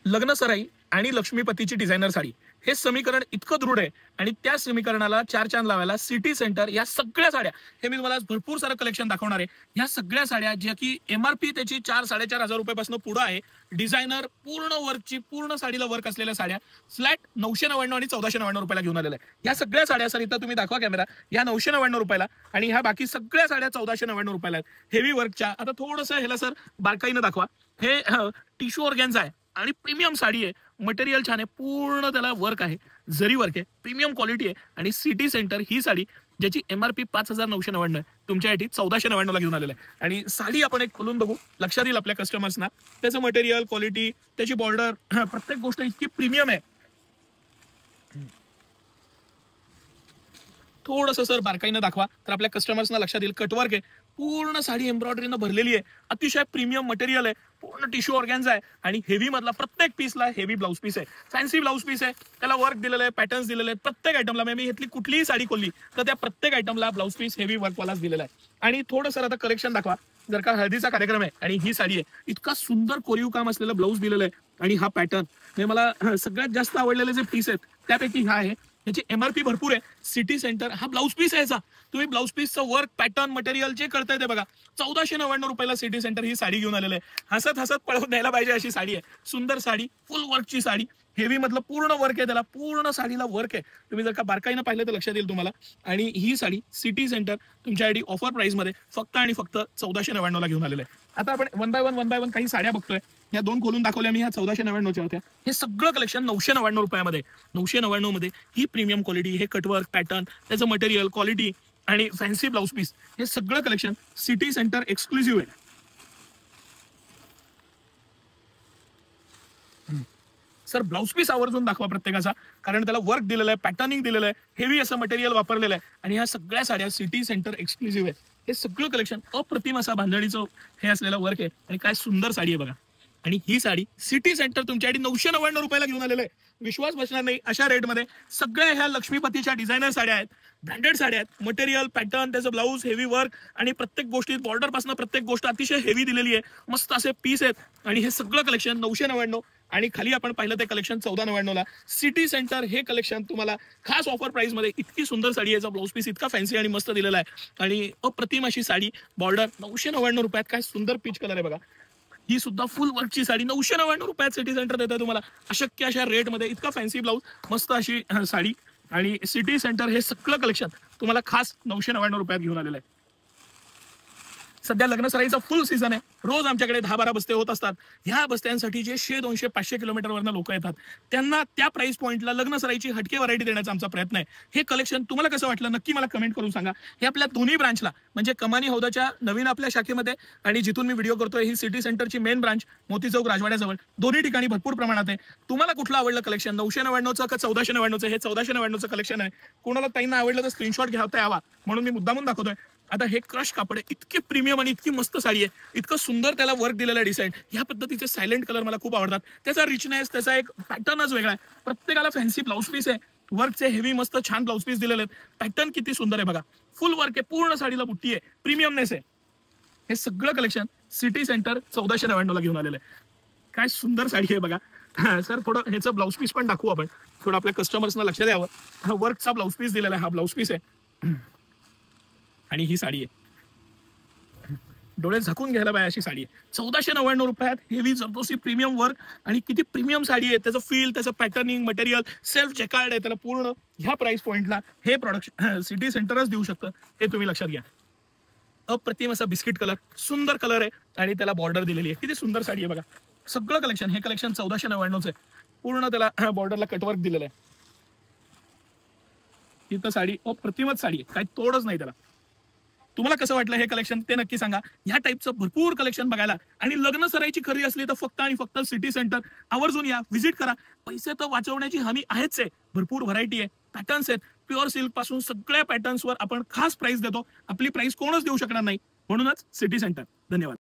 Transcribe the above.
लग्न सराई आणि लक्ष्मीपतीची डिझायनर साडी हे समीकरण इतकं दृढ आहे आणि त्या समीकरणाला चार चांद लावायला सिटी सेंटर या सगळ्या साड्या हे मी तुम्हाला भरपूर सारं कलेक्शन दाखवणार आहे। ह्या सगळ्या साड्या ज्या की एमआरपी त्याची 4-4.5 रुपयापासून पुढे आहे। डिझायनर पूर्ण वर्कची पूर्ण साडीला वर्क असलेल्या साड्या फ्लॅट 999 आणि 1499 रुपयाला घेऊन आलेल्या आहे। या सगळ्या साड्या सर इथं तुम्ही दाखवा कॅमेरा, या 999 रुपयाला आणि ह्या बाकी सगळ्या साड्या 1499 रुपयाला आहेत। हेवी वर्कच्या आता थोडंसं ह्याला सर बारकाईनं दाखवा। हे टिश्यू ऑर्गॅन्झा आहे आणि प्रीमियम साडी आहे, मटेरियल छान आहे, पूर्ण त्याला वर्क आहे, जरी वर्क आहे, प्रीमियम क्वालिटी आहे आणि सिटी सेंटर ही साडी ज्याची एमआरपी 5999 आहे तुमच्यासाठी 1499 ला घेऊन आलेलं आहे। आणि साडी आपण एक खोलून बघू, लक्षात येईल आपल्या कस्टमर्सना त्याचं मटेरियल क्वालिटी, त्याची बॉर्डर, प्रत्येक गोष्ट इतकी प्रीमियम आहे। थोडंसं सर बारकाईनं दाखवा तर आपल्या कस्टमर्सना लक्षात येईल। कटवर्क आहे, पूर्ण साडी एम्ब्रॉयडरीनं भरलेली आहे, अतिशय प्रीमियम मटेरियल आहे, पूर्ण टिश्यू ऑर्गॅन्झा आहे आणि हेवी मधला प्रत्येक पीसला हेवी ब्लाउज पीस आहे, फॅन्सी ब्लाउज पीस आहे, त्याला वर्क दिलेलं आहे, पॅटर्न्स दिलेले आहेत। प्रत्येक आयटमला मी घेतली कुठलीही साडी खोलली तर त्या प्रत्येक आयटमला ब्लाउज पीस हेवी वर्कवालाच दिलेला आहे। आणि थोडं सर आता कलेक्शन दाखवा, जर का हळदीचा कार्यक्रम आहे आणि ही साडी आहे, इतका सुंदर कोरीव काम असलेलं ब्लाउज दिलेलं आहे आणि हा पॅटर्न हे मला सगळ्यात जास्त आवडलेले जे पीस आहेत त्यापैकी हा आहे। याची एमआरपी भरपूर आहे। सिटी सेंटर हा ब्लाउज पीस आहे याचा, तुम्ही ब्लाउज पीसचं वर्क पॅटर्न मटेरियल जे कळतंय ते बघा। 1499 रुपयाला सिटी सेंटर ही साडी घेऊन आलेलं आहे। हसत हसत पळवून द्यायला पाहिजे अशी साडी आहे, सुंदर साडी, फुल वर्कची साडी, हेवी मधलं पूर्ण वर्क आहे, त्याला पूर्ण साडीला वर्क आहे। तुम्ही जर का बारकाईनं पाहिलं तर लक्षात येईल तुम्हाला। आणि ही साडी सिटी सेंटर तुमच्यासाठी ऑफर प्राइस मध्ये फक्त आणि फक्त 1499 ला घेऊन आलेलं आहे। आता आपण वन बाय वन काही साड्या बघतोय, या दोन खोलून दाखवल्या मी, ह्या 1499 होत्या। हे सगळं कलेक्शन 999 रुपयामध्ये, 999 मध्ये ही प्रीमियम क्वालिटी, हे कटवर्क पॅटर्न, त्याचं मटेरियल क्वालिटी आणि फॅन्सी ब्लाउज पीस, हे सगळं कलेक्शन सिटी सेंटर एक्सक्लुझिव्ह आहे। सर ब्लाउज पीस आवर्जून दाखवा प्रत्येकाचा, कारण त्याला वर्क दिलेलं आहे, पॅटर्निंग दिलेलं आहे, हेवी असं मटेरियल वापरलेलं आहे आणि ह्या सगळ्या साड्या सिटी सेंटर एक्सक्लुझिव्ह आहे। हे सगळं कलेक्शन अप्रतिम असा बांधणीचं हे असलेलं वर्क आहे आणि काय सुंदर साडी आहे बघा। आणि ही साडी सिटी सेंटर तुमच्यासाठी 999 रुपयाला घेऊन आलेलं आहे। विश्वास बसणार नाही अशा रेटमध्ये सगळ्या ह्या लक्ष्मीपतीच्या डिझायनर साड्या आहेत, ब्रँडेड साड्या आहेत, मटेरियल पॅटर्न त्याचं ब्लाऊज हेवी वर्क आणि प्रत्येक गोष्टी बॉर्डर पासून प्रत्येक गोष्ट अतिशय हेवी दिलेली आहे, मस्त असे पीस आहेत आणि हे सगळं कलेक्शन 999 आणि खाली आपण पाहिलं ते कलेक्शन 1499 ला। सिटी सेंटर हे कलेक्शन तुम्हाला खास ऑफर प्राइस मध्ये, इतकी सुंदर साडी आहे, ब्लाउज पीस इतका फॅन्सी आणि मस्त दिलेला आहे आणि अप्रतिम अशी साडी, बॉर्डर 999 रुपयात, काय सुंदर पीच कलर आहे बघा। ही सुद्धा फुल वर्कची साडी 999 रुपयात सिटी सेंटर देतात तुम्हाला अशक्य अशा रेट मध्ये, इतका फॅन्सी ब्लाउज, मस्त अशी साडी आणि सिटी सेंटर हे सगळं कलेक्शन तुम्हाला खास 999 रुपयात घेऊन आलेलं आहे। सध्या लग्न सराईचा फुल सीझन आहे, रोज आमच्याकडे 10-12 बस्ते होत असतात। ह्या बस्त्यांसाठी जे 100-200-500 किलोमीटरवरनं लोक येतात त्यांना त्या प्राइस पॉइंटला लग्न सराईची हटके व्हरायटी देण्याचा आमचा प्रयत्न आहे। हे कलेक्शन तुम्हाला कसं वाटलं नक्की मला कमेंट करून सांगा। हे आपल्या दोन्ही ब्रांचला म्हणजे कमानी हौदाच्या नवीन आपल्या शाखेमध्ये आणि जिथून मी व्हिडिओ करतोय ही सिटी सेंटरची मेन ब्रांच मोती चौक राजवाड्याजवळ, दोन्ही ठिकाणी भरपूर प्रमाणात आहे। तुम्हाला कुठलं आवडलं कलेक्शन, 999चं का 1499चं? हे 1499चं कलेक्शन आहे। कोणाला ताईंना आवडलं तर स्क्रीनशॉट घ्यावता यावा म्हणून मी मुद्दामून दाखवतोय। आता हे क्रश कापड आहे, इतकी प्रीमियम आणि इतकी मस्त साडी आहे, इतकं सुंदर त्याला वर्क दिलेलं आहे, डिझाईन ह्या पद्धतीचे सायलेंट कलर मला खूप आवडतात। त्याचा रिचनेस, त्याचा एक पॅटर्नच वेगळा आहे, प्रत्येकाला फॅन्सी ब्लाउज पीस आहे, वर्कचे हेवी मस्त छान ब्लाउज पीस दिलेले आहेत, पॅटर्न किती सुंदर आहे बघा, फुल वर्क आहे, पूर्ण साडीला बुट्टी आहे, प्रीमियमनेस आहे। हे सगळं कलेक्शन सिटी सेंटर 1499 ला घेऊन आलेलं आहे। काय सुंदर साडी आहे बघा। सर थोडं ह्याचं ब्लाउज पीस पण दाखवू आपण, थोडं आपल्या कस्टमर्सना लक्षात द्यावं। हा वर्कचा ब्लाउज पीस दिलेला आहे, हा ब्लाउज पीस आहे आणि ही साडी आहे, डोळे झाकून घ्यायला पाहिजे अशी साडी आहे। 1499 रुपयात हेवी जबरदस्ती प्रीमियम वर्क आणि किती प्रीमियम साडी आहे, त्याचं फील, त्याचं पॅटर्निंग, मटेरियल सेल्फ जॅकार्ड आहे, त्याला पूर्ण ह्या प्राइस पॉइंटला हे प्रोडक्ट सिटी सेंटरच देऊ शकतं, हे तुम्ही लक्षात घ्या। अप्रतिम असा बिस्किट कलर, सुंदर कलर आहे आणि त्याला बॉर्डर दिलेली आहे, किती सुंदर साडी आहे बघा। सगळं कलेक्शन, हे कलेक्शन 1499चं आहे, पूर्ण त्याला बॉर्डरला कटवर्क दिलेलं आहे। इथं साडी अप्रतिमच साडी आहे, काही तोडच नाही त्याला। तुम्हाला कसं वाटलं हे कलेक्शन ते नक्की सांगा। ह्या टाईपचं भरपूर कलेक्शन बघायला आणि लग्न सराईची खरेदी असली तर फक्त आणि फक्त सिटी सेंटर आवर्जून या, व्हिजिट करा। पैसे तर वाचवण्याची हमी आहेच आहे, भरपूर व्हरायटी आहे, पॅटर्न्स आहेत, प्युअर सिल्क पासून सगळ्या पॅटर्न्सवर आपण खास प्राइस देतो, आपली प्राइस कोणच देऊ शकणार नाही, म्हणूनच सिटी सेंटर। धन्यवाद।